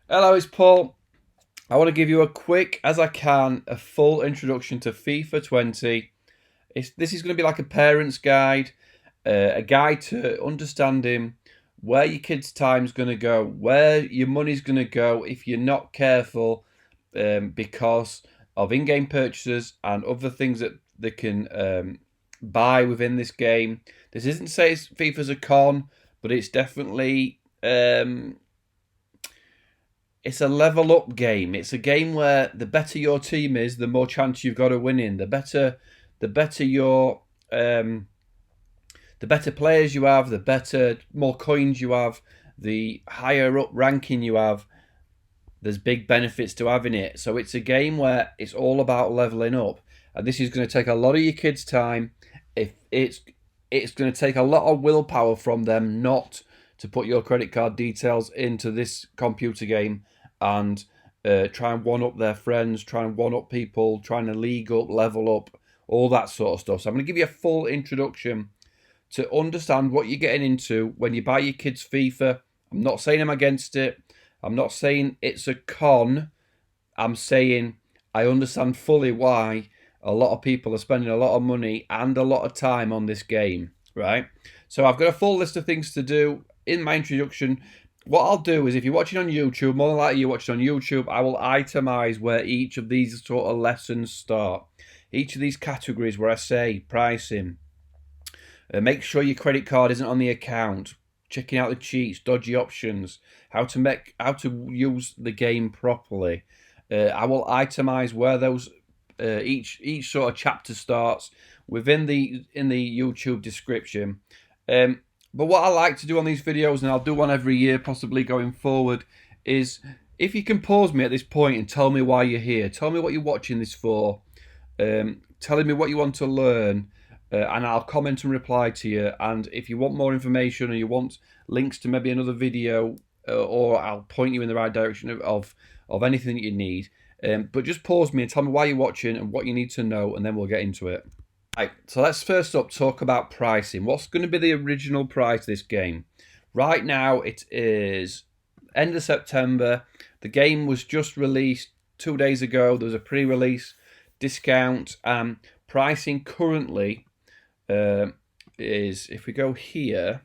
Hello, it's Paul. I want to give you a quick, as I can, a full introduction to FIFA 20. This is going to be like a parent's guide, a guide to understanding where your kid's time's going to go, where your money's going to go if you're not careful, because of in-game purchases and other things that they can buy within this game. This isn't to say FIFA's a con, but it's definitely it's a level up game. It's a game where the better your team is, the more chance you've got of winning. The better your the better players you have, more coins you have, the higher up ranking you have. There's big benefits to having it. So it's a game where it's all about leveling up, and this is going to take a lot of your kids' time. If it's going to take a lot of willpower from them not to put your credit card details into this computer game and try and one up their friends, try and one up people, trying to league up, level up, all that sort of stuff. So I'm going to give you a full introduction to understand what you're getting into when you buy your kids FIFA. I'm not saying I'm against it. I'm not saying it's a con. I'm saying I understand fully why a lot of people are spending a lot of money and a lot of time on this game, right? So I've got a full list of things to do in my introduction. What I'll do is, if you're watching on YouTube, more than likely you're watching on YouTube, I will itemize where each of these sort of lessons start. Each of these categories where I say pricing, make sure your credit card isn't on the account, checking out the cheats, dodgy options, how to use the game properly. I will itemize where those each sort of chapter starts within the YouTube description. But what I like to do on these videos, and I'll do one every year possibly going forward, is if you can pause me at this point and tell me why you're here, tell me what you're watching this for, telling me what you want to learn, and I'll comment and reply to you. And if you want more information or you want links to maybe another video, or I'll point you in the right direction of anything that you need. But just pause me and tell me why you're watching and what you need to know, and then we'll get into it. Right, so let's first up talk about pricing. What's going to be the original price of this game? Right now it is end of September. The game was just released 2 days ago. There was a pre-release discount. Pricing currently is, if we go here,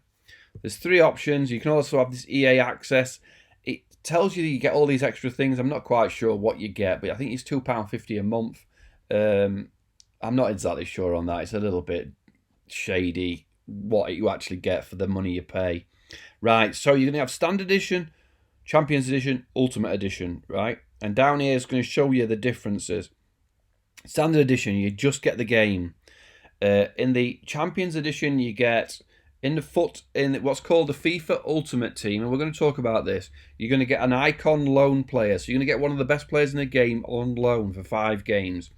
there's 3 options. You can also have this EA access. It tells you that you get all these extra things. I'm not quite sure what you get, but I think it's £2.50 a month. I'm not exactly sure on that. It's a little bit shady what you actually get for the money you pay. Right, so you're going to have Standard Edition, Champions Edition, Ultimate Edition, right? And down here is going to show you the differences. Standard Edition, you just get the game. In the Champions Edition, you get in what's called the FIFA Ultimate Team, and we're going to talk about this. You're going to get an icon loan player, so you're going to get one of the best players in the game on loan for 5 games.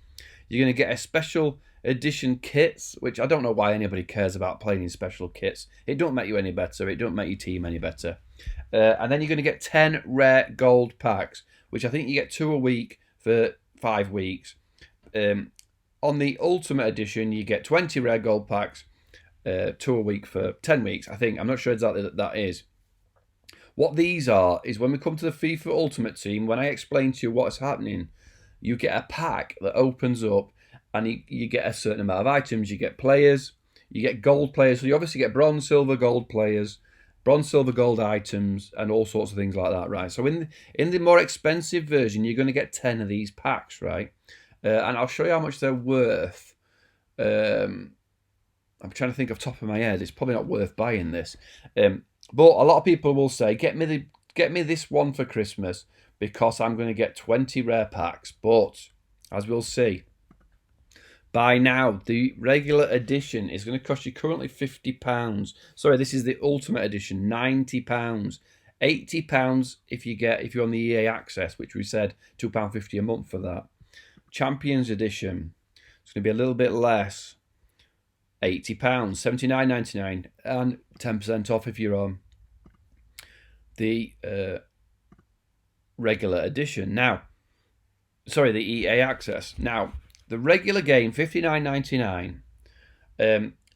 You're going to get a special edition kits, which I don't know why anybody cares about playing in special kits. It don't make you any better. It don't make your team any better. And then you're going to get 10 rare gold packs, which I think you get 2 a week for 5 weeks. On the Ultimate Edition, you get 20 rare gold packs, 2 a week for 10 weeks, I think. I'm not sure exactly what that is. What these are is when we come to the FIFA Ultimate Team, when I explain to you what's happening, you get a pack that opens up and you get a certain amount of items. You get players, you get gold players. So you obviously get bronze, silver, gold players, bronze, silver, gold items, and all sorts of things like that, right? So in the more expensive version, you're going to get 10 of these packs, right? And I'll show you how much they're worth. I'm trying to think off the top of my head. It's probably not worth buying this. But a lot of people will say, get me this one for Christmas, because I'm going to get 20 rare packs. But, as we'll see, by now, the regular edition is going to cost you currently £50. Sorry, this is the Ultimate Edition, £90. £80 if you're on the EA Access, which we said £2.50 a month for that. Champions Edition, it's going to be a little bit less, £80, $79.99, and 10% off if you're on the regular edition. Now, sorry, the EA Access. Now, the regular game, $59.99,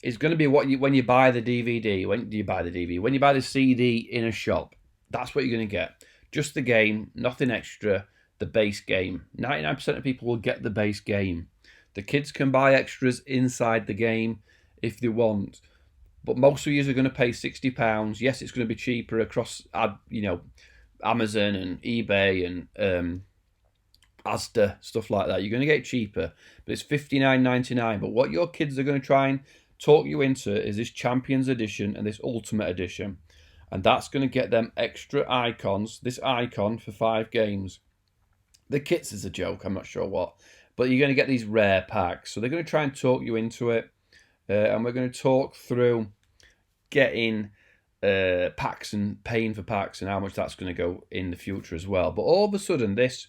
is going to be when you buy the DVD. When do you buy the DVD? When you buy the CD in a shop, that's what you're going to get. Just the game, nothing extra, the base game. 99% of people will get the base game. The kids can buy extras inside the game if they want, but most of you are going to pay £60. Yes, it's going to be cheaper across, Amazon and eBay and Asda, stuff like that. You're going to get cheaper, but it's £59.99. But what your kids are going to try and talk you into is this Champions Edition and this Ultimate Edition. And that's going to get them extra icons, this icon for 5 games. The kits is a joke, I'm not sure what. But you're going to get these rare packs. So they're going to try and talk you into it. And we're going to talk through getting packs and paying for packs and how much that's going to go in the future as well. But all of a sudden, this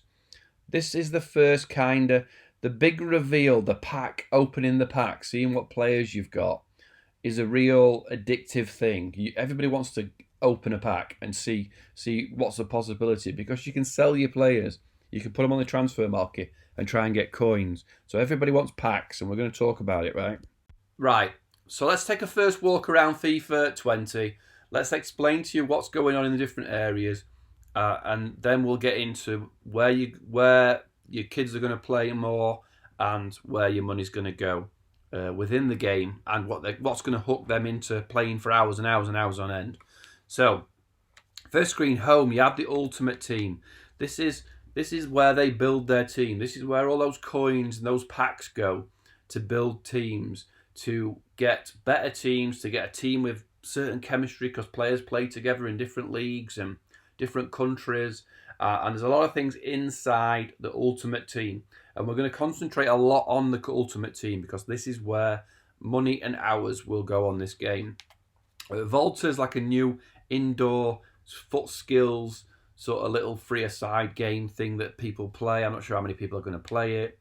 is the first kind of, the big reveal, the pack, opening the pack, seeing what players you've got, is a real addictive thing. Everybody wants to open a pack and see what's the possibility, because you can sell your players. You can put them on the transfer market and try and get coins. So everybody wants packs, and we're going to talk about it, right? Right. So let's take a first walk around FIFA 20. Let's explain to you what's going on in the different areas. And then we'll get into where your kids are going to play more and where your money's going to go within the game, and what's going to hook them into playing for hours and hours and hours on end. So, first screen, home, you have the Ultimate Team. This is where they build their team. This is where all those coins and those packs go to build teams, to get better teams, to get a team with certain chemistry, because players play together in different leagues and different countries, and there's a lot of things inside the Ultimate Team, and we're going to concentrate a lot on the Ultimate Team because this is where money and hours will go on this game. Volta's like a new indoor FUT skills sort of little free-a-side game thing that people play. I'm not sure how many people are going to play it.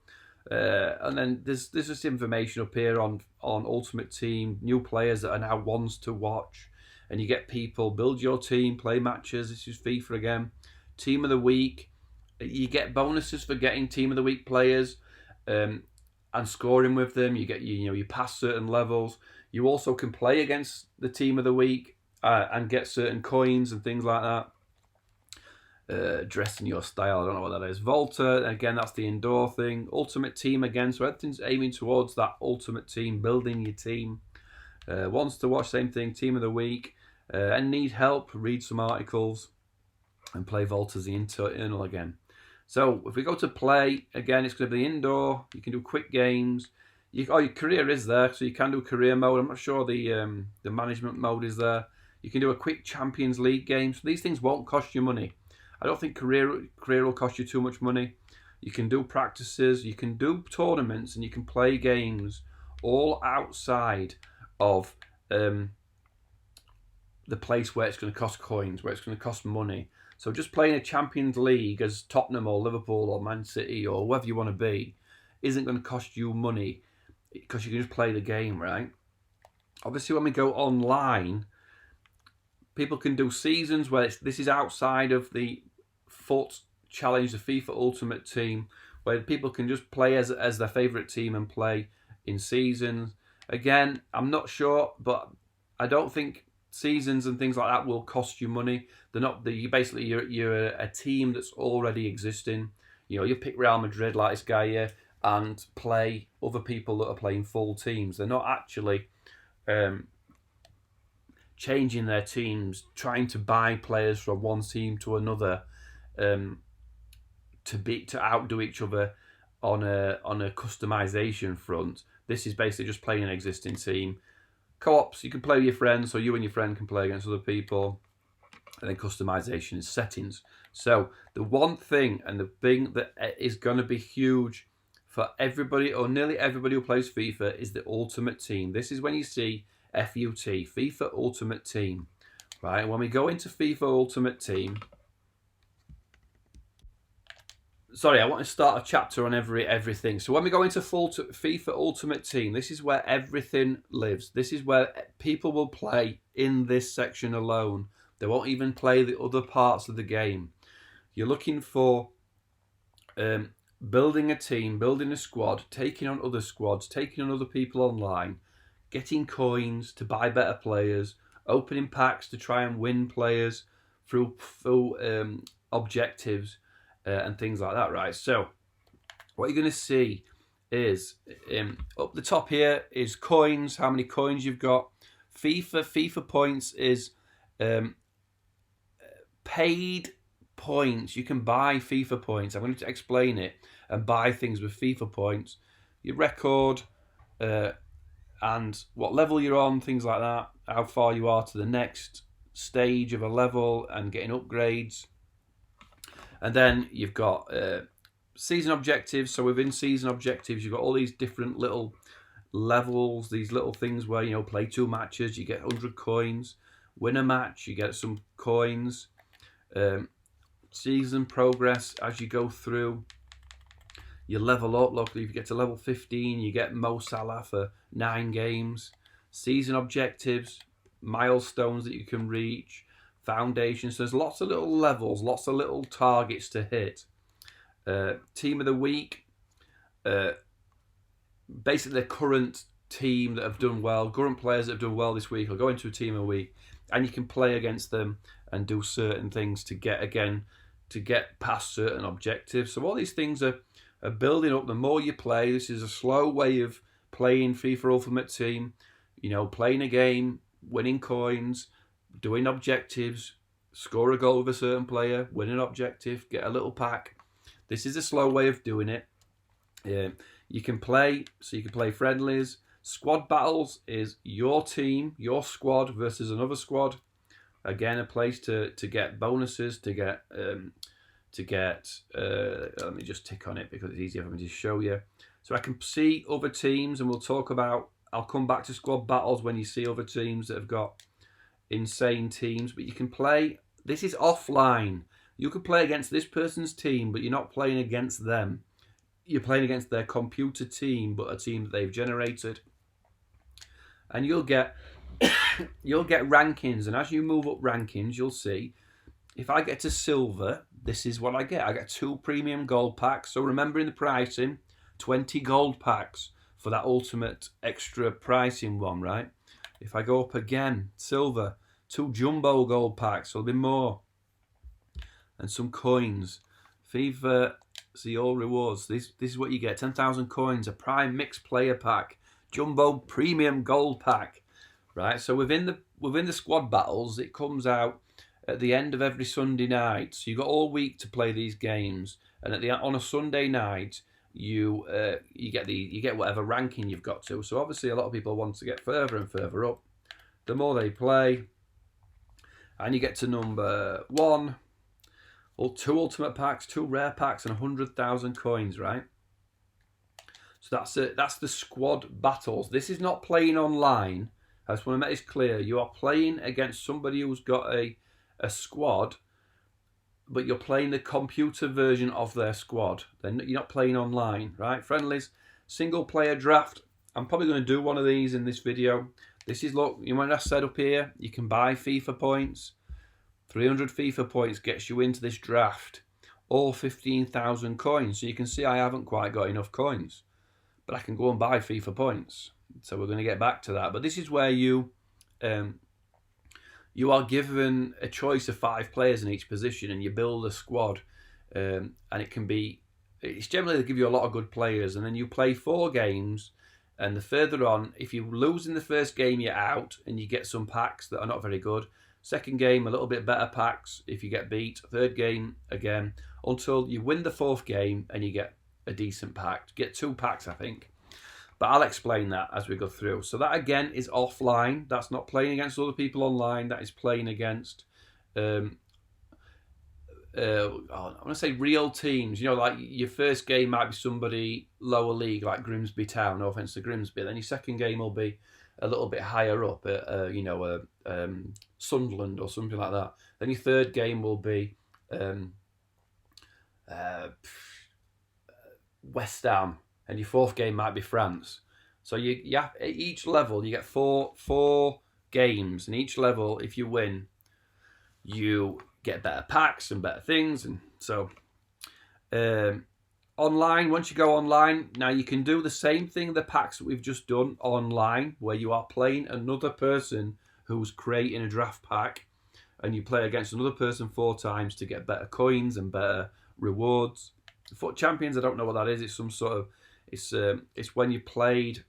And then there's just information up here on Ultimate Team, new players that are now ones to watch. And you get people, build your team, play matches. This is FIFA again. Team of the week. You get bonuses for getting team of the week players and scoring with them. You get you pass certain levels. You also can play against the team of the week and get certain coins and things like that. Dress in your style, I don't know what that is. Volta, again, that's the indoor thing. Ultimate Team again, so everything's aiming towards that Ultimate Team, building your team. Wants to watch, same thing, team of the week. And need help, read some articles and play Volta's the internal again. So if we go to play, again, it's going to be indoor. You can do quick games. Your career is there, so you can do career mode. I'm not sure the management mode is there. You can do a quick Champions League game. So these things won't cost you money. I don't think career will cost you too much money. You can do practices, you can do tournaments, and you can play games all outside of the place where it's going to cost coins, where it's going to cost money. So just playing a Champions League as Tottenham or Liverpool or Man City or whoever you want to be isn't going to cost you money because you can just play the game, right? Obviously, when we go online, people can do seasons where this is outside of the FUT challenge, the FIFA Ultimate Team, where people can just play as their favourite team and play in seasons. Again, I'm not sure, but I don't think seasons and things like that will cost you money. They're not. You're a team that's already existing. You pick Real Madrid like this guy here and play other people that are playing full teams. They're not actually changing their teams, trying to buy players from one team to another to outdo each other on a customization front. This is basically just playing an existing team. Co-ops, you can play with your friends, so you and your friend can play against other people. And then customization is settings. So the one thing and the thing that is going to be huge for everybody or nearly everybody who plays FIFA is the Ultimate Team. This is when you see FUT, FIFA Ultimate Team. Right, when we go into FIFA Ultimate Team, sorry, I want to start a chapter on everything. So when we go into FIFA Ultimate Team, this is where everything lives. This is where people will play in this section alone. They won't even play the other parts of the game. You're looking for building a team, building a squad, taking on other squads, taking on other people online, getting coins to buy better players, opening packs to try and win players through objectives, and things like that, right? So what you're going to see is up the top here is coins, how many coins you've got. FIFA points is paid points. You can buy FIFA points. I'm going to explain it and buy things with FIFA points. Your record and what level you're on, things like that, how far you are to the next stage of a level and getting upgrades. And then you've got season objectives. So within season objectives, you've got all these different little levels, these little things where, you know, play 2 matches, you get 100 coins. Win a match, you get some coins. Season progress, as you go through, you level up. Look, if you get to level 15, you get Mo Salah for 9 games. Season objectives, milestones that you can reach, foundations. So there's lots of little levels, lots of little targets to hit. Team of the week, basically the current team that have done well, current players that have done well this week will go into a team of the week, and you can play against them and do certain things to get past certain objectives. So all these things are building up. The more you play, this is a slow way of playing FIFA Ultimate Team. You know, playing a game, winning coins, doing objectives, score a goal with a certain player, win an objective, get a little pack. This is a slow way of doing it. You can play, so you can play friendlies. Squad battles is your team, your squad versus another squad. Again, a place to get bonuses, to get. Let me just tick on it because it's easier for me to show you. So I can see other teams, and we'll talk about. I'll come back to squad battles when you see other teams that have got insane teams. But you can play. This is offline. You could play against this person's team, but you're not playing against them. You're playing against their computer team, but a team that they've generated. And you'll get rankings, and as you move up rankings, you'll see if I get to silver, this is what I get. I get 2 premium gold packs. So remembering the pricing, 20 gold packs for that ultimate extra pricing one, right? If I go up again, silver, 2 jumbo gold packs, so there'll be more. And some coins. FIFA, see all rewards. This is what you get. 10,000 coins, a prime mixed player pack, jumbo premium gold pack. Right? So within the squad battles, it comes out at the end of every Sunday night. So you've got all week to play these games. And on a Sunday night, you get whatever ranking you've got to. So obviously a lot of people want to get further and further up. The more they play, and you get to number 1. 2 ultimate packs, 2 rare packs, and 100,000 coins, right? So that's it. That's the squad battles. This is not playing online. I just want to make this clear. You are playing against somebody who's got a squad, but you're playing the computer version of their squad. Then you're not playing online, right? Friendlies, single player draft. I'm probably going to do one of these in this video. This is, look, you might have set up here. You can buy FIFA points. 300 FIFA points gets you into this draft, all 15,000 coins. So you can see I haven't quite got enough coins, but I can go and buy FIFA points. So we're going to get back to that. But this is where you are given a choice of 5 players in each position, and you build a squad. And it's generally they give you a lot of good players, and then you play 4 games. And the further on, if you lose in the first game, you're out, and you get some packs that are not very good. Second game, a little bit better packs if you get beat. Third game, again, until you win the 4th game and you get a decent pack. Get 2 packs, I think. But I'll explain that as we go through. So that, again, is offline. That's not playing against other people online. That is playing against, I want to say real teams. You know, like your first game might be somebody lower league, like Grimsby Town. No offence to Grimsby. Then your second game will be a little bit higher up, Sunderland or something like that. Then your third game will be West Ham, and your 4th game might be France. So you have, at each level you get four games, and each level, if you win, you get better packs and better things. And so online, once you go online, now you can do the same thing, the packs that we've just done online, where you are playing another person who's creating a draft pack. and you play against another person 4 times to get better coins and better rewards. FUT Champions, I don't know what that is. It's some sort of it's when you played.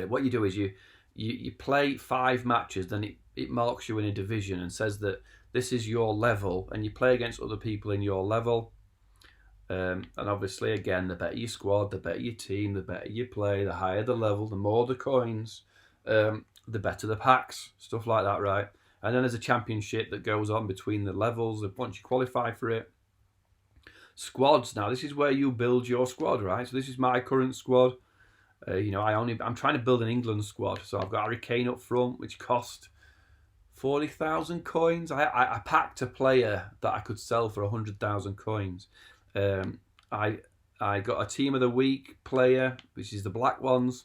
What you do is you play 5 matches, then it marks you in a division and says that this is your level, and you play against other people in your level. And obviously, again, the better your squad, the better your team, the better you play, the higher the level, the more the coins, the better the packs, stuff like that, right? And then there's a championship that goes on between the levels once you qualify for it. Squads, now this is where you build your squad, right? So this is my current squad. I'm trying to build an England squad, so I've got Harry Kane up front, which cost 40,000 coins. I packed a player that I could sell for 100,000 coins. I got a team of the week player, which is the black ones,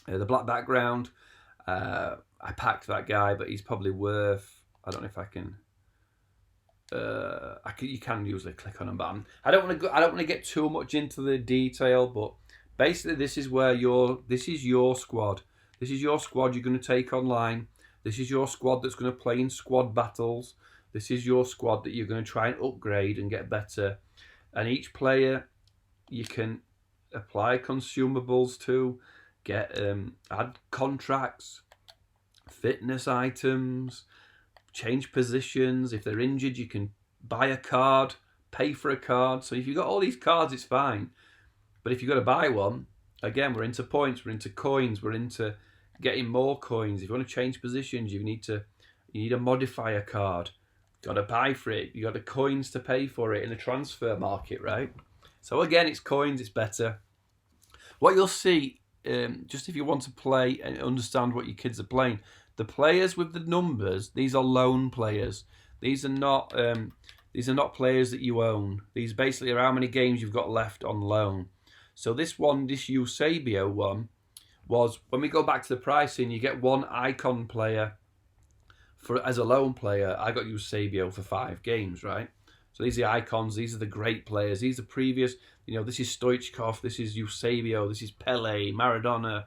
the black background. I packed that guy, but he's probably worth. I don't know if I can. You can usually click on him, but I don't want to get too much into the detail. But basically, this is your squad. This is your squad you're going to take online. This is your squad that's going to play in squad battles. This is your squad that you're going to try and upgrade and get better. And each player, you can apply consumables to, get add contracts, fitness items, change positions. If they're injured, you can buy a card, pay for a card. So if you've got all these cards, it's fine. But if you've got to buy one, again, we're into points, we're into coins, we're into getting more coins. If you want to change positions, you need a modifier card. Got to buy for it. You got the coins to pay for it in the transfer market, right? So again, it's coins, it's better. What you'll see, just if you want to play and understand what your kids are playing, the players with the numbers, these are loan players. These are not players that you own. These basically are how many games you've got left on loan. So this Eusebio one, was when we go back to the pricing, you get one icon player as a loan player. I got Eusebio for 5 games, right? So these are the icons, these are the great players, these are previous, this is Stoichkov, this is Eusebio, this is Pele, Maradona,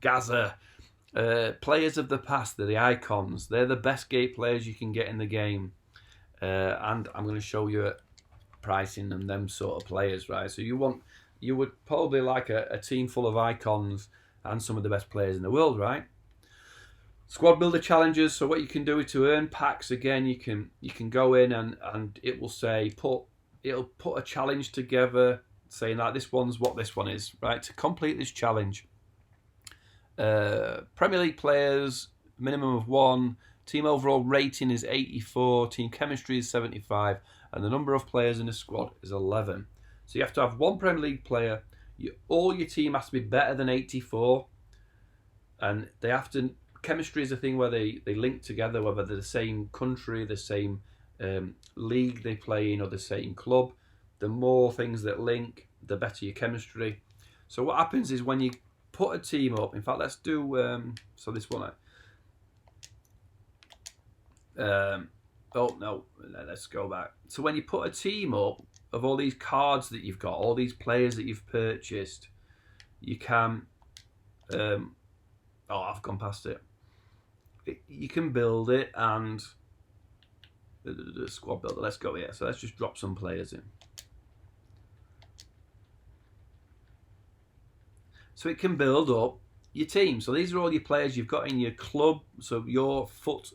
Gaza, players of the past. They're the icons, they're the best gate players you can get in the game. And I'm going to show you pricing and them sort of players, right? So you would probably like a team full of icons and some of the best players in the world, right? Squad builder challenges. So what you can do is to earn packs. Again, you can go in and it will say it'll put a challenge together saying that this one's what this one is, right? To complete this challenge, Premier League players, minimum of 1. Team overall rating is 84. Team chemistry is 75, and the number of players in the squad is 11. So you have to have 1 Premier League player. All your team has to be better than 84, and they have to. Chemistry is a thing where they link together, whether they're the same country, the same league they play in, or the same club. The more things that link, the better your chemistry. So what happens is when you put a team up. In fact, let's do so this one. Oh no, let's go back. So when you put a team up of all these cards that you've got, all these players that you've purchased, you can. Oh, I've gone past it. You can build it and the squad builder. Let's go here. So let's just drop some players in. So it can build up your team. So these are all your players you've got in your club. So your FUT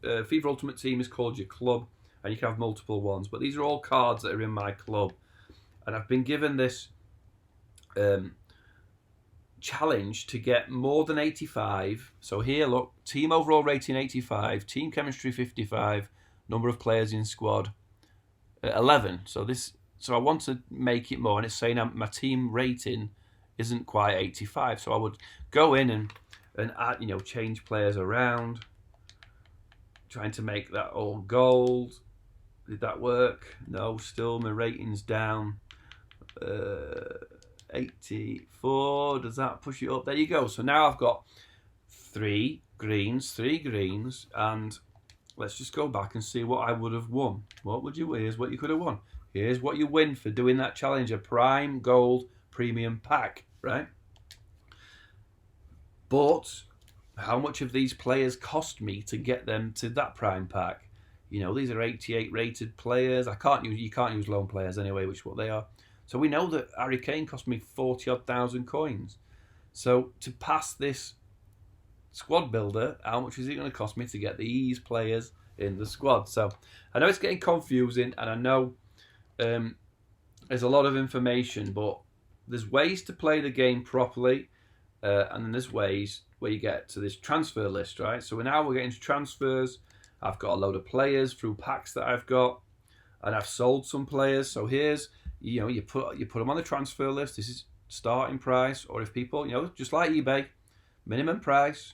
FIFA Ultimate Team is called your club, and you can have multiple ones. But these are all cards that are in my club, and I've been given this challenge to get more than 85. So here, look, team overall rating 85, team chemistry 55, number of players in squad 11. So I want to make it more, and it's saying my team rating isn't quite 85. So I would go in and add, change players around, trying to make that all gold. Did that work? No, still my rating's down. 84. Does that push it up? There you go. So now I've got 3 greens, and let's just go back and see what I would have won. Here's what you could have won. Here's what you win for doing that challenge: a prime gold premium pack, right? But how much of these players cost me to get them to that prime pack. You know, these are 88 rated players. You can't use loan players anyway, which is what they are. So we know that Harry Kane cost me 40 odd thousand coins. So to pass this squad builder, how much is it going to cost me to get these players in the squad? So I know it's getting confusing, and I know there's a lot of information, but there's ways to play the game properly, and then there's ways where you get to this transfer list, right? So we're getting to transfers. I've got a load of players through packs that I've got, and I've sold some players. So here's, you put them on the transfer list. This is starting price, or if people, just like eBay, minimum price,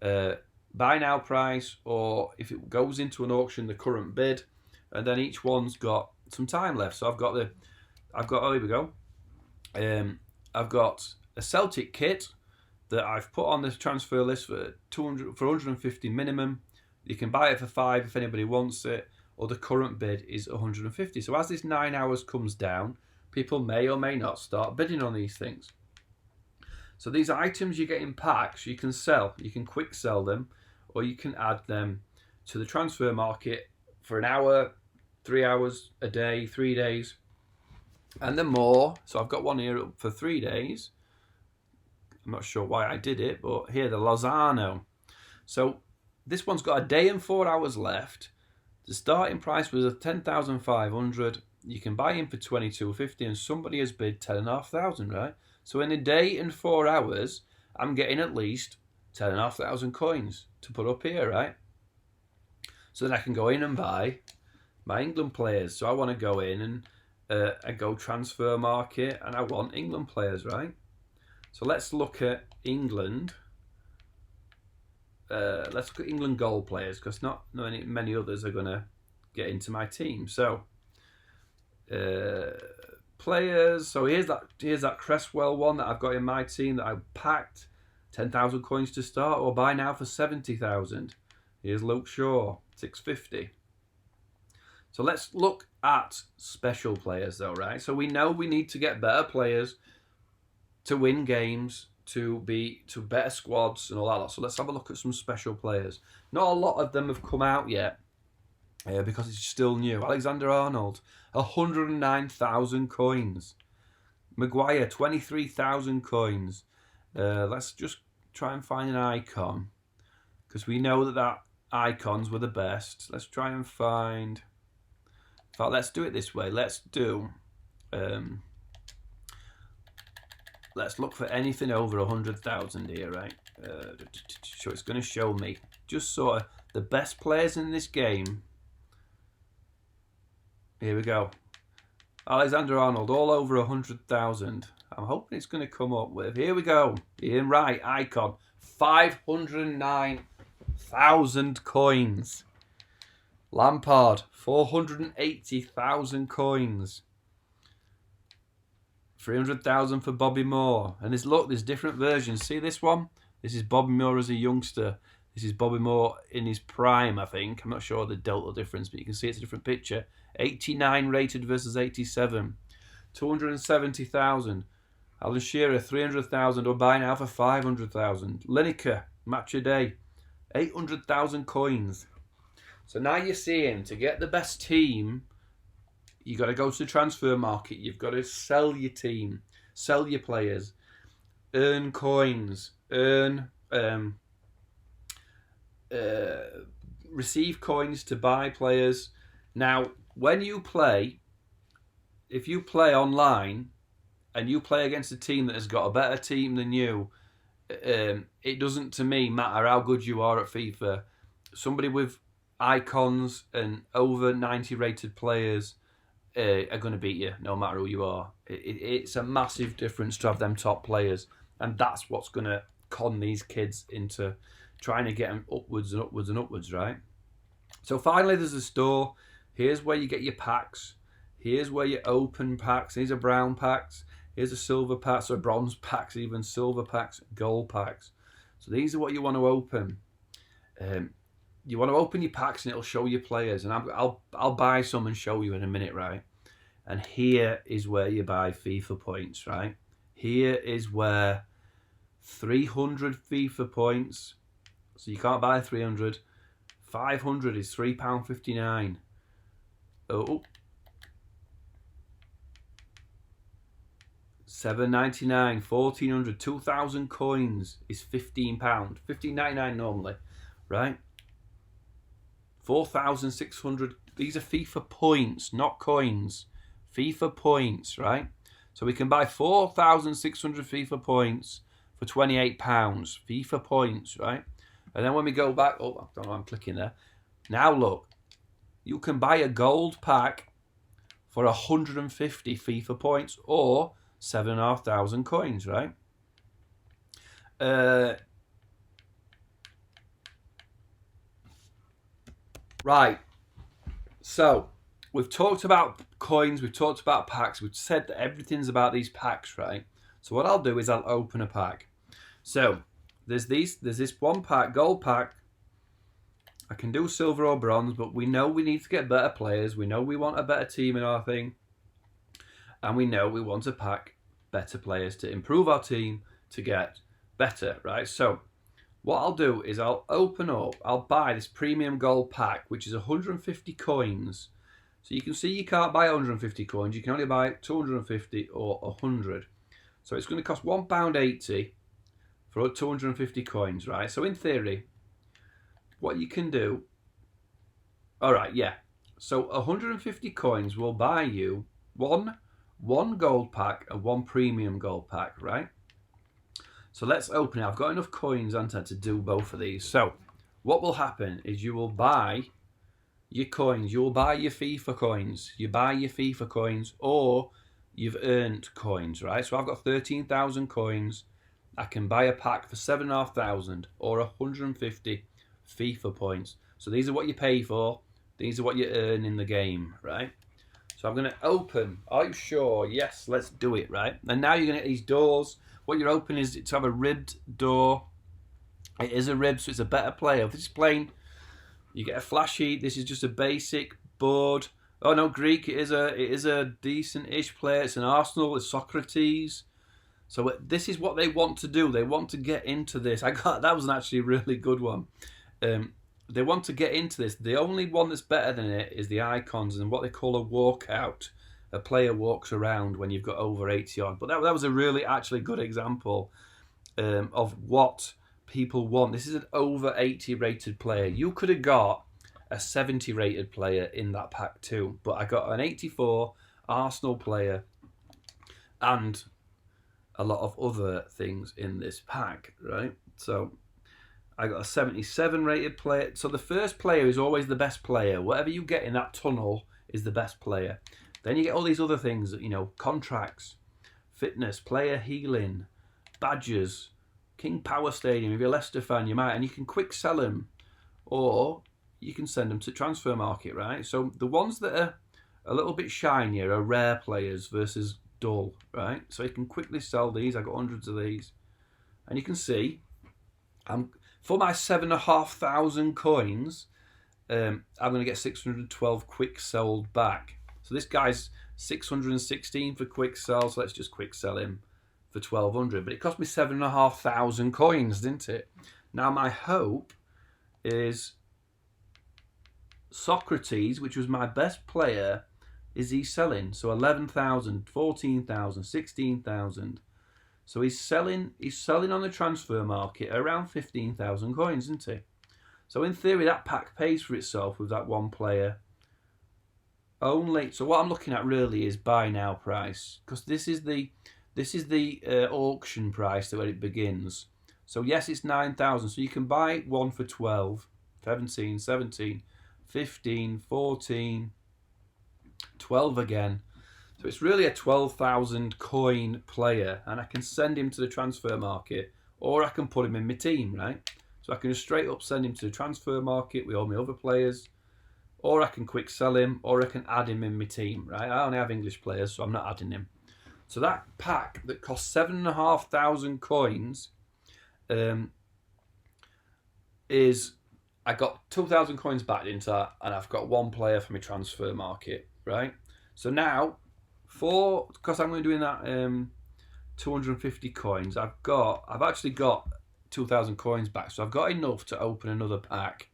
buy now price, or if it goes into an auction, the current bid, and then each one's got some time left. So oh, here we go. I've got a Celtic kit that I've put on this transfer list for 150 minimum. You can buy it for 5 if anybody wants it, or the current bid is 150. So as this 9 hours comes down, people may or may not start bidding on these things. So these items you get in packs, you can sell. You can quick sell them, or you can add them to the transfer market for an hour, 3 hours, a day, 3 days. And the more, so I've got one here for 3 days. I'm not sure why I did it, but here, the Lozano. So this one's got a day and 4 hours left. The starting price was 10,500. You can buy him for 22.50, and somebody has bid 10,500, right? So in a day and 4 hours, I'm getting at least 10,500 coins to put up here, right? So then I can go in and buy my England players. So I want to go in and I go transfer market, and I want England players, right? So let's look at England. Let's look at England goal players, because not many others are going to get into my team. So players. So here's that Cresswell one that I've got in my team that I packed. 10,000 coins to start, or buy now for 70,000. Here's Luke Shaw, 650. So let's look at special players though, right? So we know we need to get better players to win games, to better squads and all that lot. So let's have a look at some special players. Not a lot of them have come out yet because it's still new. Alexander-Arnold, 109,000 coins. Maguire, 23,000 coins. Let's just try and find an icon, because we know that icons were the best. Let's try and find... In fact, let's do it this way. Let's look for anything over 100,000 here, right? So it's going to show me just sort of the best players in this game. Here we go. Alexander-Arnold, all over 100,000. I'm hoping it's going to come up with... Here we go. Ian Wright, icon. 509,000 coins. Lampard, 480,000 coins. 300,000 for Bobby Moore. And there's different versions. See this one? This is Bobby Moore as a youngster. This is Bobby Moore in his prime, I think. I'm not sure the delta difference, but you can see it's a different picture. 89 rated versus 87. 270,000. Alan Shearer, 300,000, or buy now for 500,000. Lineker, match a day. 800,000 coins. So now you're seeing, to get the best team, you got to go to the transfer market. You've got to sell your team, sell your players, earn coins, receive coins to buy players. Now, when you play, if you play online and you play against a team that has got a better team than you, it doesn't, to me, matter how good you are at FIFA. Somebody with icons and over 90 rated players are going to beat you no matter who you are. It's a massive difference to have them top players, and that's what's going to con these kids into trying to get them upwards and upwards and upwards, right? So finally, there's a store. Here's where you get your packs. Here's where you open packs. These are brown packs. Here's a silver pack, so bronze packs, even silver packs, gold packs. So these are what you want to open. You want to open your packs, and it'll show you players. And I'll buy some and show you in a minute, right? And here is where you buy FIFA points, right? Here is where 300 FIFA points. So you can't buy 300. 500 is £3.59. Oh. £7.99, 1,400, 2,000 coins is £15. £15.99 normally, right? 4,600. These are FIFA points, not coins. FIFA points, right? So we can buy 4,600 FIFA points for £28. FIFA points, right? And then when we go back, oh, I don't know, I'm clicking there. Now look, you can buy a gold pack for 150 FIFA points or 7,500 coins, right? Right. So we've talked about coins, we've talked about packs, we've said that everything's about these packs, right? So what I'll do is I'll open a pack. So there's this one pack, gold pack. I can do silver or bronze, but we know we need to get better players. We know we want a better team in our thing. And we know we want to pack better players to improve our team to get better, right? So what I'll do is I'll open up, I'll buy this premium gold pack, which is 150 coins. So you can see you can't buy 150 coins. You can only buy 250 or 100. So it's going to cost £1.80 for 250 coins, right? So in theory, what you can do, all right, yeah. So 150 coins will buy you one gold pack and one premium gold pack, right? So let's open it. I've got enough coins, haven't I, to do both of these. So what will happen is you will buy your coins. You'll buy your FIFA coins. You buy your FIFA coins or you've earned coins, right? So I've got 13,000 coins. I can buy a pack for 7,500 or 150 FIFA points. So these are what you pay for. These are what you earn in the game, right? So I'm going to open. Are you sure? Yes, let's do it, right? And now you're going to get these doors. What you're opening is to have a ribbed door. It is a rib, so it's a better player. If this is plain, you get a flashy. This is just a basic board. Oh no, Greek. It is a decent-ish player. It's an Arsenal. It's Socrates. So this is what they want to do. They want to get into this. That was actually a really good one. They want to get into this. The only one that's better than it is the icons and what they call a walkout. A player walks around when you've got over 80 odd. But that was a really actually good example of what people want. This is an over 80 rated player. You could have got a 70 rated player in that pack too. But I got an 84 Arsenal player and a lot of other things in this pack, right? So I got a 77 rated player. So the first player is always the best player. Whatever you get in that tunnel is the best player. Then you get all these other things, you know, contracts, fitness, player healing, badges, King Power Stadium. If you're a Leicester fan, you might, and you can quick sell them, or you can send them to transfer market, right? So the ones that are a little bit shinier are rare players versus dull, right? So you can quickly sell these. I got hundreds of these, and you can see, for my 7,500 coins, I'm going to get 612 quick sold back. So this guy's 616 for quick sell, so let's just quick sell him for 1,200. But it cost me 7,500 coins, didn't it? Now my hope is Socrates, which was my best player, is he selling? So 11,000, 14,000, 16,000. So he's selling on the transfer market around 15,000 coins, isn't he? So in theory, that pack pays for itself with that one player. So what I'm looking at really is buy now price, because this is the auction price where it begins. So yes, it's 9,000. So you can buy one for 12, 17, 17, 15, 14, 12 again. So it's really a 12,000 coin player, and I can send him to the transfer market, or I can put him in my team, right? So I can just straight up send him to the transfer market with all my other players, or I can quick sell him, or I can add him in my team, right? I only have English players, so I'm not adding him. So that pack that costs 7,500 coins is, I got 2,000 coins back into that, and I've got one player for my transfer market, right? So now, because I'm going to be doing that 250 coins. I've actually got 2,000 coins back, so I've got enough to open another pack.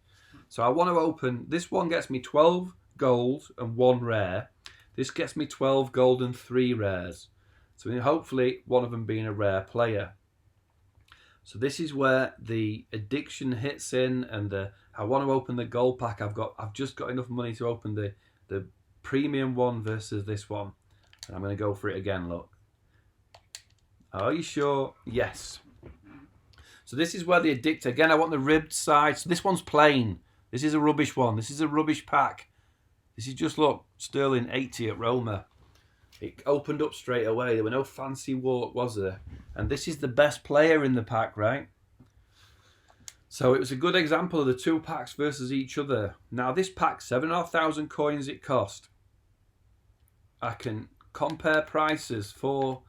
So I want to open, this one gets me 12 gold and 1 rare. This gets me 12 gold and 3 rares. So hopefully one of them being a rare player. So this is where the addiction hits in, and I want to open the gold pack. I've just got enough money to open the premium one versus this one. And I'm going to go for it again, look. Are you sure? Yes. So this is where the addict, again, I want the ribbed side. So this one's plain. This is a rubbish one. This is a rubbish pack. This is just, look, Sterling 80 at Roma. It opened up straight away. There were no fancy walk, was there? And this is the best player in the pack, right? So it was a good example of the 2 packs versus each other. Now this pack, 7,500 coins it cost. I can compare prices for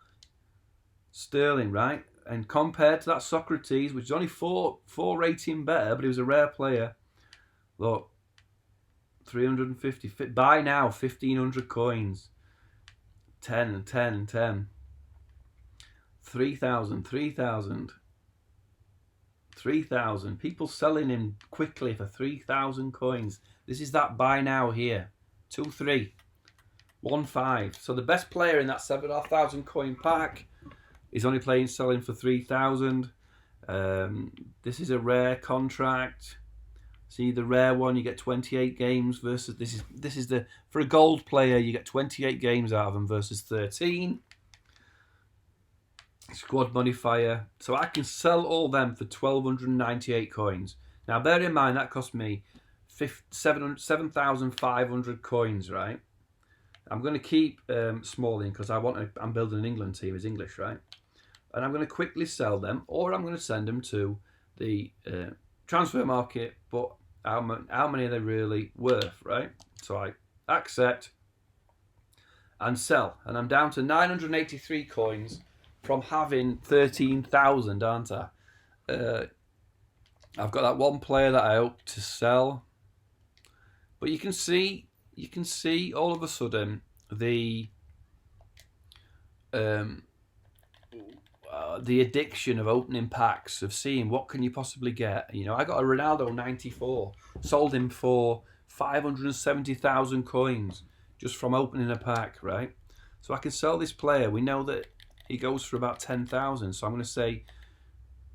Sterling, right? And compared to that Socrates, which is only 4 rating better, but he was a rare player. Look, 350. Buy now, 1,500 coins. 10 and 10 and 10. 3,000, 3,000. 3,000. People selling him quickly for 3,000 coins. This is that buy now here. 2, 3. 1, 5. So the best player in that 7,500 coin pack is only selling for 3,000. This is a rare contract. See the rare one, you get 28 games versus this is the, for a gold player you get 28 games out of them versus 13. Squad modifier. So I can sell all them for 1,298 coins. Now bear in mind that cost me 7,500 coins, right? I'm going to keep Smalling because I'm building an England team. It's English, right? And I'm going to quickly sell them, or I'm going to send them to the transfer market. But how many are they really worth, right? So I accept and sell, and I'm down to 983 coins from having 13,000, aren't I? I've got that one player that I hope to sell, but you can see all of a sudden the addiction of opening packs, of seeing what can you possibly get. You know, I got a Ronaldo 94, sold him for 570,000 coins just from opening a pack, right? So I can sell this player. We know that he goes for about 10,000, so I'm going to say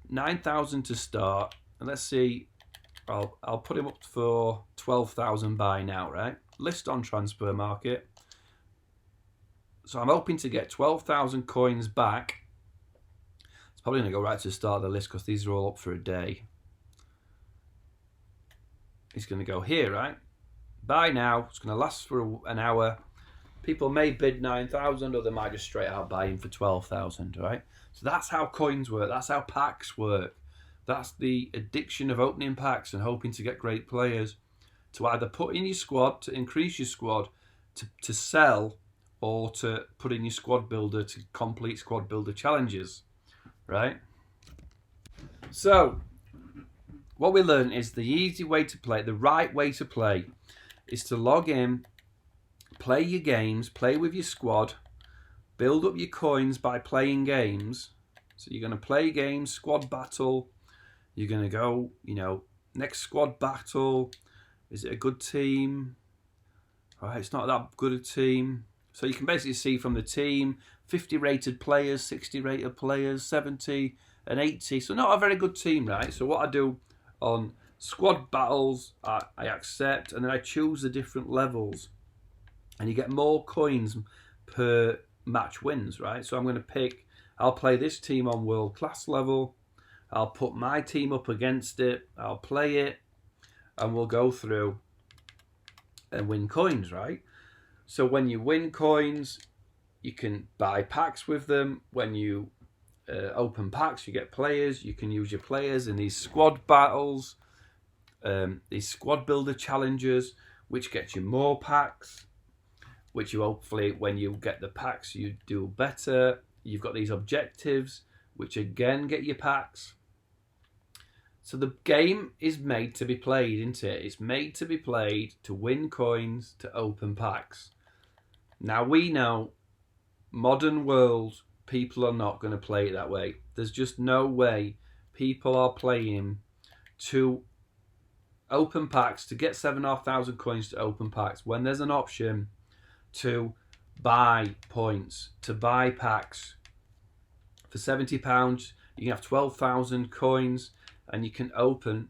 9,000 to start, and let's see, I'll put him up for 12,000 buy now, right? List on transfer market. So I'm hoping to get 12,000 coins back. It's probably going to go right to the start of the list because these are all up for a day. It's going to go here, right? Buy now. It's going to last for an hour. People may bid 9,000, or they might just straight out buy him for 12,000, right? So that's how coins work. That's how packs work. That's the addiction of opening packs and hoping to get great players to either put in your squad, to increase your squad, to sell, or to put in your squad builder to complete squad builder challenges, right? So what we learned is the easy way to play, the right way to play, is to log in, play your games, play with your squad, build up your coins by playing games. So you're going to play games, squad battle. You're going to go, you know, next squad battle. Is it a good team? All right, it's not that good a team. So you can basically see from the team, 50 rated players, 60 rated players, 70 and 80. So not a very good team, right? So what I do on squad battles, I accept, and then I choose the different levels. And you get more coins per match wins, right? So I'm going to pick, I'll play this team on world class level. I'll put my team up against it. I'll play it. And we'll go through and win coins, right? So when you win coins, you can buy packs with them. When you open packs, you get players. You can use your players in these squad battles, these squad builder challenges, which gets you more packs, which you hopefully, when you get the packs, you do better. You've got these objectives, which again get you packs. So the game is made to be played, isn't it? It's made to be played to win coins, to open packs. Now we know modern world people are not going to play it that way. There's just no way people are playing to open packs to get 7,500 coins to open packs when there's an option to buy points, to buy packs. For £70, you can have 12,000 coins, and you can open,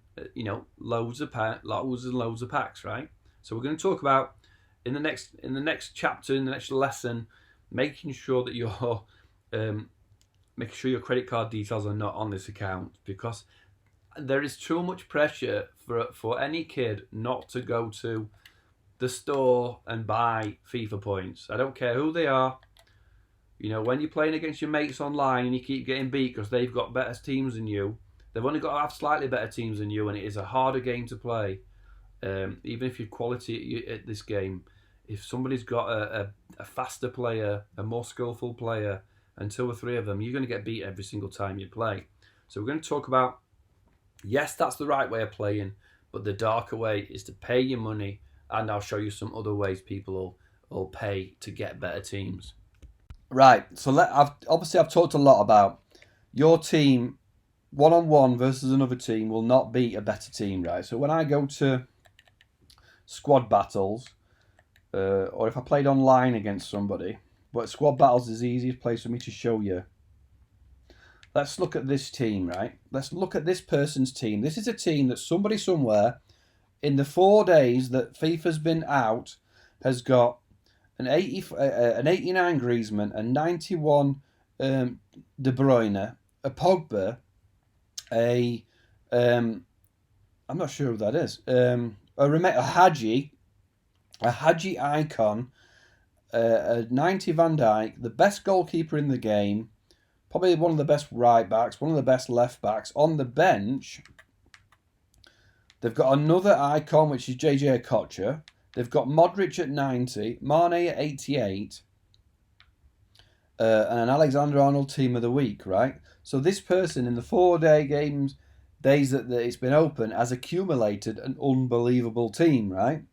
loads and loads of packs, right? So we're going to talk about in the next chapter, in the next lesson, making sure that you're making sure your credit card details are not on this account, because there is too much pressure for any kid not to go to the store and buy FIFA points. I don't care who they are. When you're playing against your mates online and you keep getting beat because they've got better teams than you, they've only got to have slightly better teams than you, and it is a harder game to play. Even if you're quality at this game, if somebody's got a faster player, a more skillful player, and 2 or 3 of them, you're going to get beat every single time you play. So we're going to talk about, yes, that's the right way of playing, but the darker way is to pay your money, and I'll show you some other ways people will pay to get better teams. Right, so I've talked a lot about your team one-on-one versus another team will not beat a better team, right? So when I go to squad battles, or if I played online against somebody, but squad battles is the easiest place for me to show you. Let's look at this team, right? Let's look at this person's team. This is a team that somebody somewhere in the 4 days that FIFA's been out has got an 89 Griezmann, a 91 De Bruyne, a Pogba, I'm not sure who that is, a Hadji icon, a 90 Van Dijk, the best goalkeeper in the game, probably one of the best right backs, one of the best left backs. On the bench, they've got another icon, which is JJ Okocha. They've got Modric at 90, Mane at 88, and an Alexander-Arnold team of the week, right? So this person in the 4 days that it's been open has accumulated an unbelievable team, right?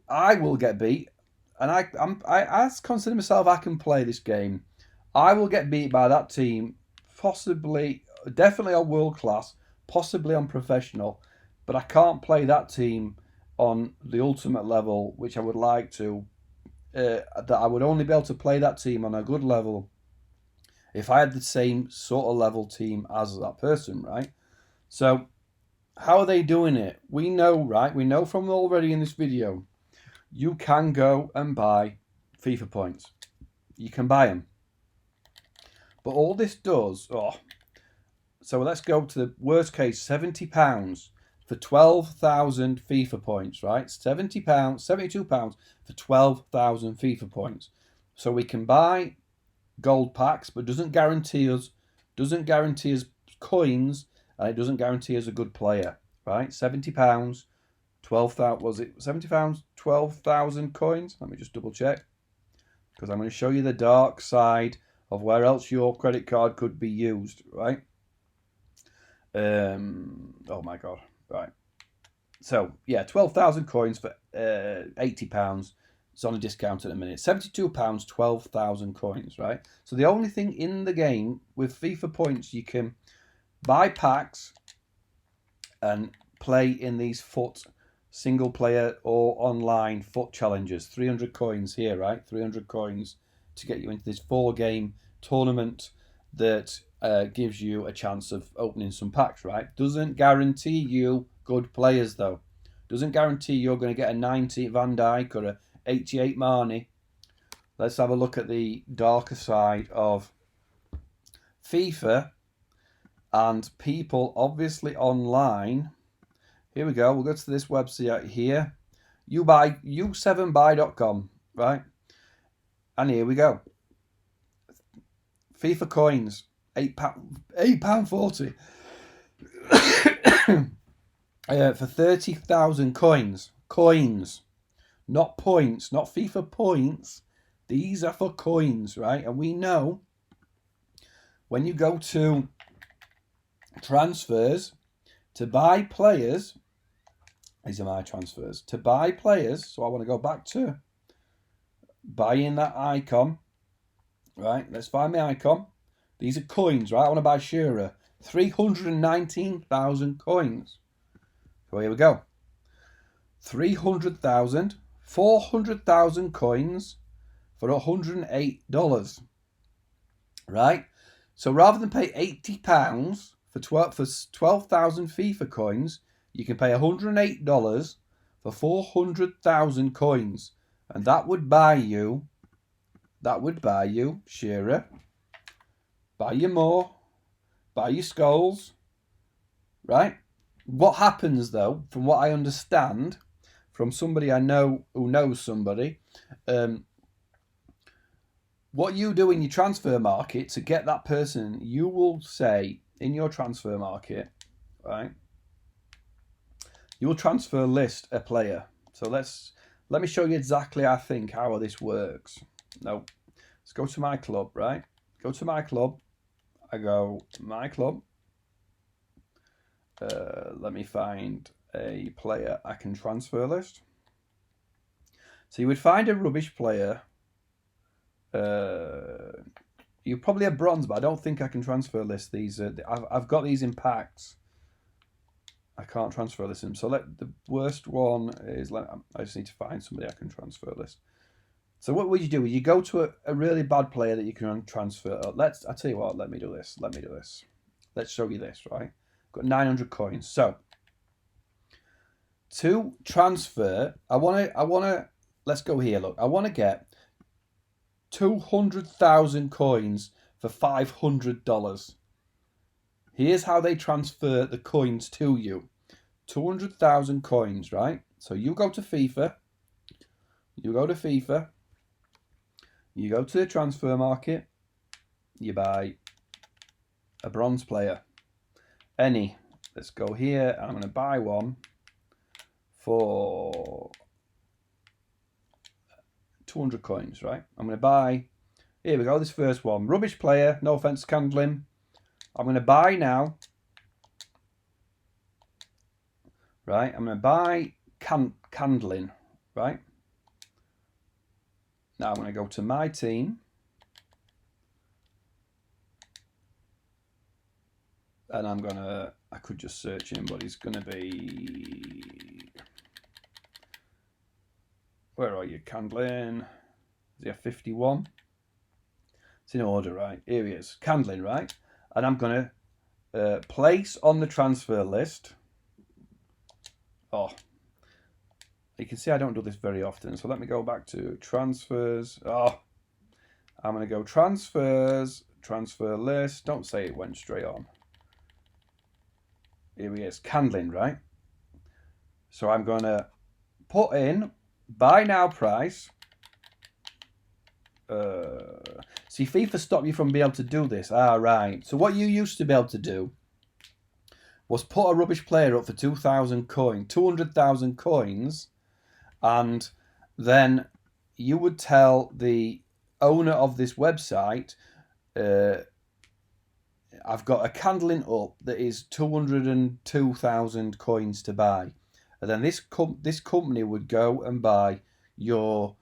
I will get beat, and I consider myself I can play this game. I will get beat by that team, possibly, definitely on world class, possibly on professional, but I can't play that team on the ultimate level, which I would like to. That I would only be able to play that team on a good level if I had the same sort of level team as that person, right? So how are they doing it? We know, right? We know from already in this video, you can go and buy FIFA points. You can buy them. But all this does, so let's go to the worst case, £70 for 12,000 FIFA points, right? £70, £72 for 12,000 FIFA points. So we can buy gold packs, but doesn't guarantee us coins, and it doesn't guarantee us a good player, right? £70, 12,000, was it £70, 12,000 coins? Let me just double check, because I'm going to show you the dark side of where else your credit card could be used, right? Oh my God, right. So yeah, 12,000 coins for £80. It's on a discount at the minute. £72, 12,000 coins, right? So the only thing in the game with FIFA points, you can buy packs and play in these FUT single player or online FUT challenges. 300 coins here, right? 300 coins to get you into this 4-game tournament that gives you a chance of opening some packs, right? Doesn't guarantee you good players, though. Doesn't guarantee you're going to get a 90 Van Dijk or a 88 Mane. Let's have a look at the darker side of FIFA and people obviously online. Here we go. We'll go to this website here. u7buy.com, right? And here we go. FIFA coins, £8.40 for 30,000 coins. Coins, not points, not FIFA points. These are for coins, right? And we know when you go to transfers to buy players, these are my transfers. To buy players, so I want to go back to buying that icon. Right, let's find my icon. These are coins, right? I want to buy Shearer. 319,000 coins. So here we go. 300,000, 400,000 coins for $108. Right? So rather than pay £80 for 12,000 FIFA coins, you can pay $108 for 400,000 coins. And that would buy you Shearer, buy you more, buy you Scholes, right? What happens though, from what I understand, from somebody I know who knows somebody, what you do in your transfer market to get that person, you will say in your transfer market, right? You will transfer list a player. So let me show you exactly I think how this works. No, let's go to my club, right? Go to my club. I go my club. Let me find a player I can transfer list. So you would find a rubbish player. You probably have bronze, but I don't think I can transfer list these. I've got these in packs. I can't transfer list them. So the worst one is, I just need to find somebody I can transfer list. So what would you do? You go to a really bad player that you can transfer. I tell you what. Let me do this. Let's show you this. Right. Got 900 coins. So to transfer, I wanna. Let's go here. Look, I want to get 200,000 coins for $500. Here's how they transfer the coins to you. 200,000 coins, right? So you go to FIFA. You go to the transfer market. You buy a bronze player. Any. Let's go here. I'm going to buy one for 200 coins, right? I'm going to buy, here we go, this first one. Rubbish player, no offense, Candlin. I'm going to buy now. Right, I'm going to buy Candlin, right? Now I'm going to go to my team. And I could just search him, but he's going to be, where are you, Candlin? Is he a 51? It's in order, right? Here he is, Candlin, right? And I'm going to place on the transfer list. Oh, you can see I don't do this very often. So let me go back to transfers. Oh, I'm going to go transfers, transfer list. Don't say it went straight on. Here he is, Candlin, right? So I'm going to put in buy now price. See, FIFA stopped you from being able to do this. Right. So what you used to be able to do was put a rubbish player up for 200,000 coins, and then you would tell the owner of this website, I've got a Candlin up that is 202,000 coins to buy. And then this company would go and buy your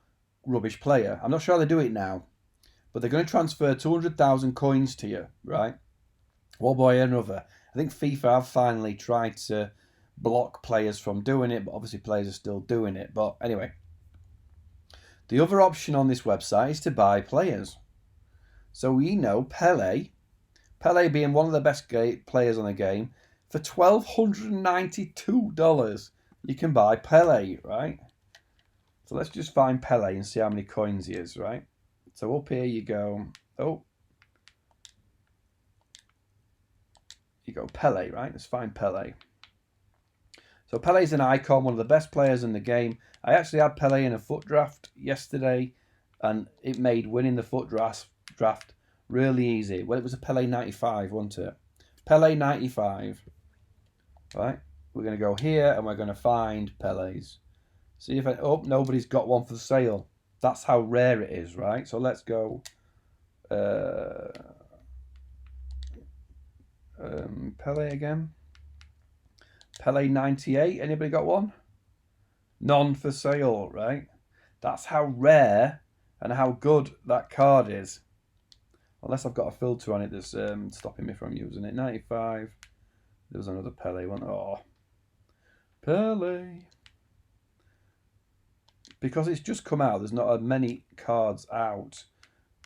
rubbish player. I'm not sure how they do it now, but they're going to transfer 200,000 coins to you, right? One way or another. I think FIFA have finally tried to block players from doing it, but obviously players are still doing it. But anyway, the other option on this website is to buy players. So we know Pele being one of the best players on the game, for $1,292, you can buy Pele, right? So let's just find Pele and see how many coins he is, right? So up here you go. Oh, you go Pele, right? Let's find Pele. So Pele's an icon, one of the best players in the game. I actually had Pele in a FUT draft yesterday, and it made winning the FUT draft really easy. Well, it was a Pele 95, wasn't it? Pele 95. Right? We're going to go here and we're going to find Pele's. See if nobody's got one for sale. That's how rare it is, right? So let's go. Pele again. Pele 98. Anybody got one? None for sale, right? That's how rare and how good that card is. Unless I've got a filter on it that's stopping me from using it. 95. There was another Pele one. Oh, Pele. Because it's just come out, there's not as many cards out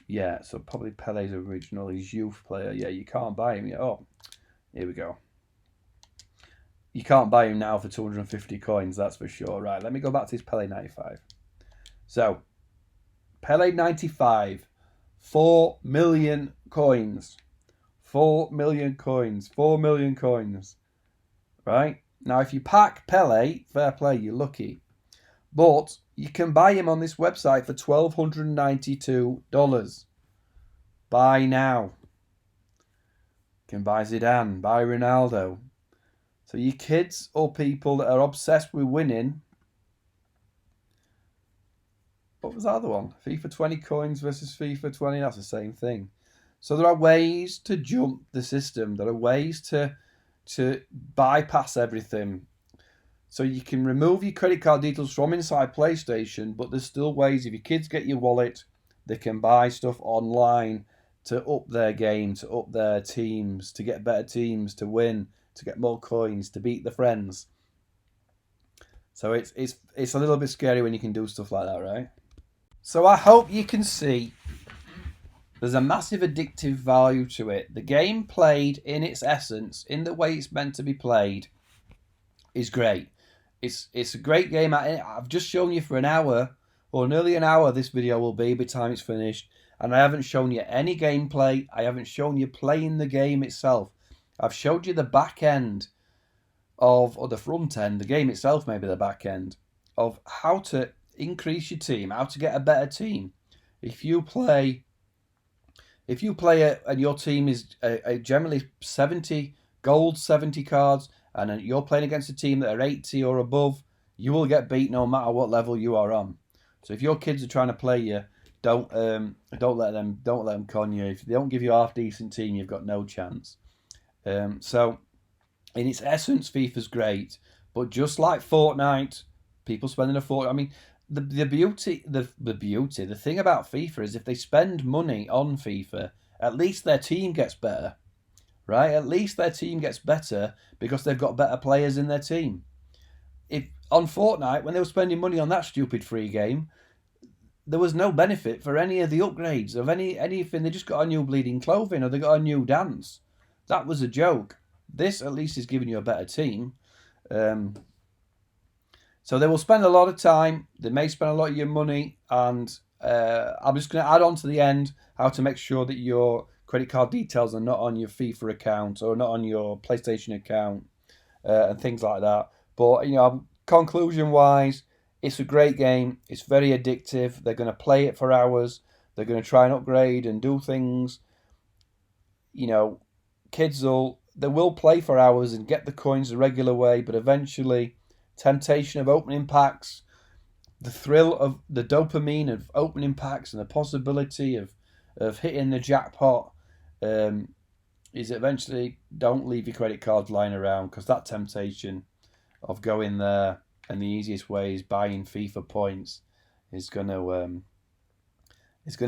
yet. So probably Pele's original, his youth player. Yeah, you can't buy him yet. Oh, here we go. You can't buy him now for 250 coins, that's for sure. Right, let me go back to his Pele 95. So, Pele 95, 4 million coins. 4 million coins. 4 million coins. Right? Now, if you pack Pele, fair play, you're lucky. But you can buy him on this website for $1,292. Buy now. You can buy Zidane, buy Ronaldo. So you kids or people that are obsessed with winning. What was the other one? FIFA 20 coins versus FIFA 20. That's the same thing. So there are ways to jump the system. There are ways to bypass everything. So you can remove your credit card details from inside PlayStation, but there's still ways. If your kids get your wallet, they can buy stuff online to up their game, to up their teams, to get better teams, to win, to get more coins, to beat the friends. So it's a little bit scary when you can do stuff like that, right? So I hope you can see there's a massive addictive value to it. The game played in its essence, in the way it's meant to be played, is great. It's a great game. I've just shown you for an hour, or nearly an hour this video will be by the time it's finished, and I haven't shown you any gameplay. I haven't shown you playing the game itself. I've showed you the back end or the front end, the game itself, maybe the back end, of how to increase your team, how to get a better team. If you play and your team is generally 70 gold, 70 cards, and you're playing against a team that are 80 or above, you will get beat no matter what level you are on. So if your kids are trying to play you, don't let them con you. If they don't give you a half decent team, you've got no chance. So in its essence, FIFA's great, but just like Fortnite, people spending a fortune. I mean, the beauty, the thing about FIFA is if they spend money on FIFA, at least their team gets better, right? At least their team gets better because they've got better players in their team. If on Fortnite, when they were spending money on that stupid free game, there was no benefit for any of the upgrades of anything. They just got a new bleeding clothing or they got a new dance. That was a joke. This at least is giving you a better team. So they will spend a lot of time. They may spend a lot of your money. And I'm just going to add on to the end how to make sure that your credit card details are not on your FIFA account or not on your PlayStation account and things like that. But, conclusion-wise, it's a great game. It's very addictive. They're going to play it for hours. They're going to try and upgrade and do things. Kids they will play for hours and get the coins the regular way, but eventually, temptation of opening packs, the thrill of the dopamine of opening packs, and the possibility of hitting the jackpot is eventually don't leave your credit cards lying around, because that temptation of going there and the easiest way is buying FIFA points is going to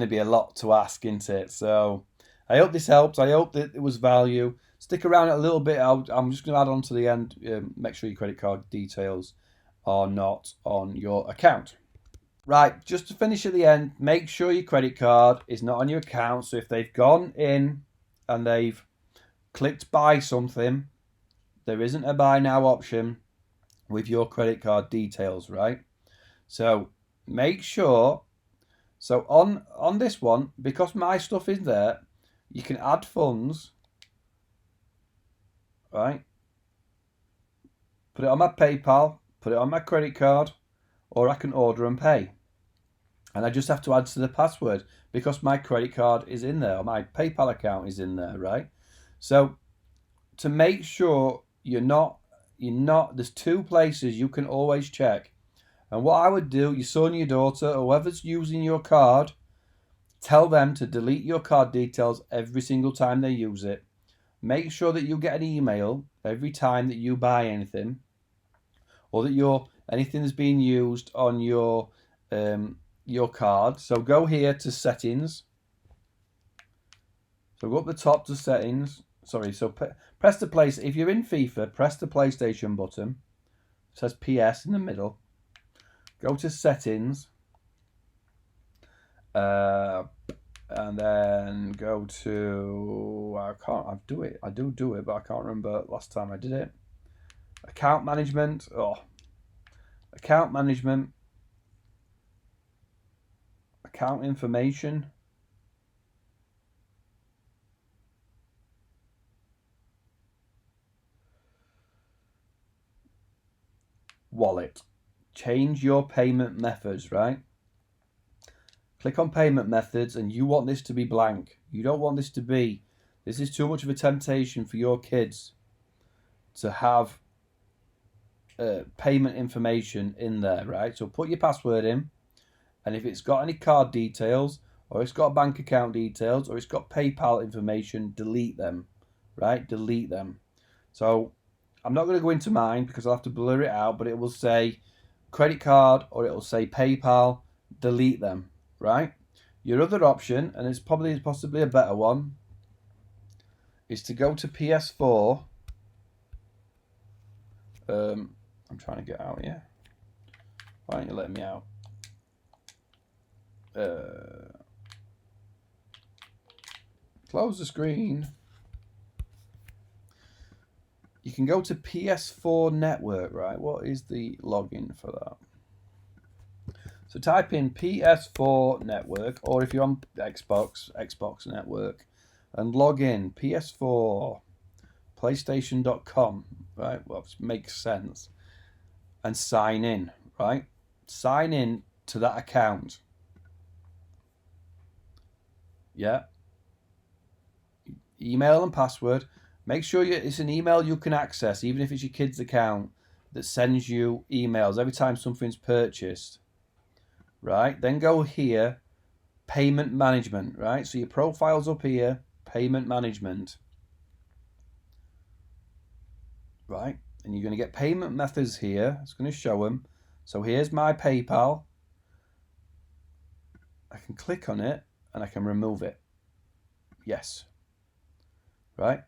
be a lot to ask, isn't it? So I hope this helps. I hope that it was value. Stick around a little bit. I'm just going to add on to the end. Make sure your credit card details are not on your account. Right, just to finish at the end, make sure your credit card is not on your account. So if they've gone in and they've clicked buy something, there isn't a buy now option with your credit card details, right? So make sure. So on this one, because my stuff is there, you can add funds, right? Put it on my PayPal, put it on my credit card, or I can order and pay. And I just have to add to the password because my credit card is in there, or my PayPal account is in there, right? So to make sure you're not, there's two places you can always check. And what I would do, your son, your daughter, whoever's using your card, tell them to delete your card details every single time they use it. Make sure that you get an email every time that you buy anything, or that anything that's being used on your card. So go here to settings, So go up the top to settings. Sorry, so press the place. If you're in FIFA, press the PlayStation button. It says PS in the middle. Go to settings. And then go to, I do it, but I can't remember last time I did it. Account management. Account management. Account information. Wallet. Change your payment methods, right? Click on payment methods, and you want this to be blank. You don't want this to be. This is too much of a temptation for your kids to have payment information in there, right? So put your password in, and if it's got any card details, or it's got bank account details, or it's got PayPal information, delete them, right? Delete them. So I'm not going to go into mine because I'll have to blur it out, but it will say credit card or it will say PayPal. Delete them, right? Your other option, and it's possibly a better one, is to go to PS4. I'm trying to get out here. Why don't you let me out? Close the screen. You can go to PS4 network, right? What is the login for that? So type in PS4 network, or if you're on Xbox network, and log in PS4 PlayStation.com, right? Well, it makes sense. And sign in, right? Sign in to that account. Yeah. Email and password. Make sure it's an email you can access, even if it's your kid's account, that sends you emails every time something's purchased. Right? Then go here, payment management, right? So your profile's up here, payment management. Right? And you're going to get payment methods here. It's going to show them. So here's my PayPal. I can click on it and I can remove it. Yes. Right?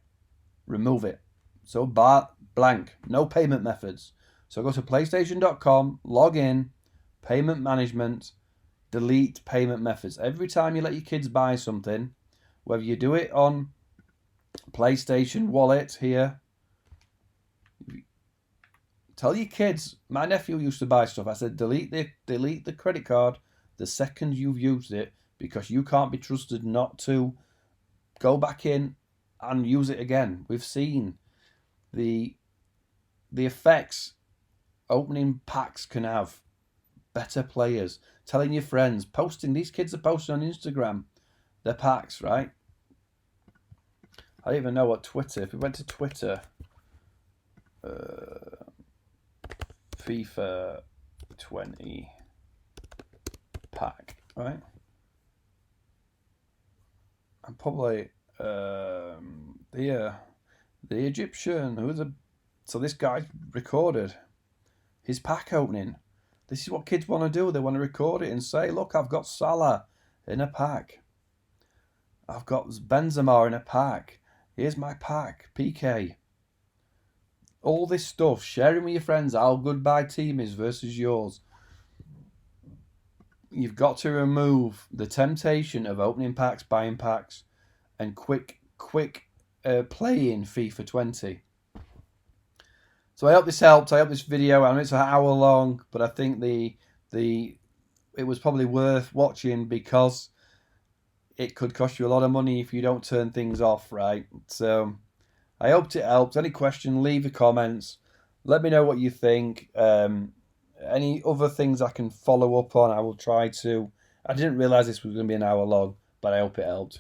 Remove it. So blank. No payment methods. So go to PlayStation.com, log in, payment management, delete payment methods. Every time you let your kids buy something, whether you do it on PlayStation wallet here, tell your kids. My nephew used to buy stuff. I said delete the credit card the second you've used it, because you can't be trusted not to go back in and use it again. We've seen the effects opening packs can have. Better players, telling your friends, posting. These kids are posting on Instagram their packs, right? I don't even know what Twitter. If we went to Twitter, FIFA 20 pack, right? And probably the Egyptian so this guy recorded his pack opening. This is what kids want to do. They want to record it and say, look, I've got Salah in a pack. I've got Benzema in a pack. Here's my pack, PK. All this stuff, sharing with your friends how good my team is versus yours. You've got to remove the temptation of opening packs, buying packs, and quick playing FIFA 20. So I hope this helped. I hope this video, I know it's an hour long, but I think it was probably worth watching because it could cost you a lot of money if you don't turn things off, right? So I hope it helped. Any question, leave a comments. Let me know what you think. Any other things I can follow up on, I will try to. I didn't realise this was going to be an hour long, but I hope it helped.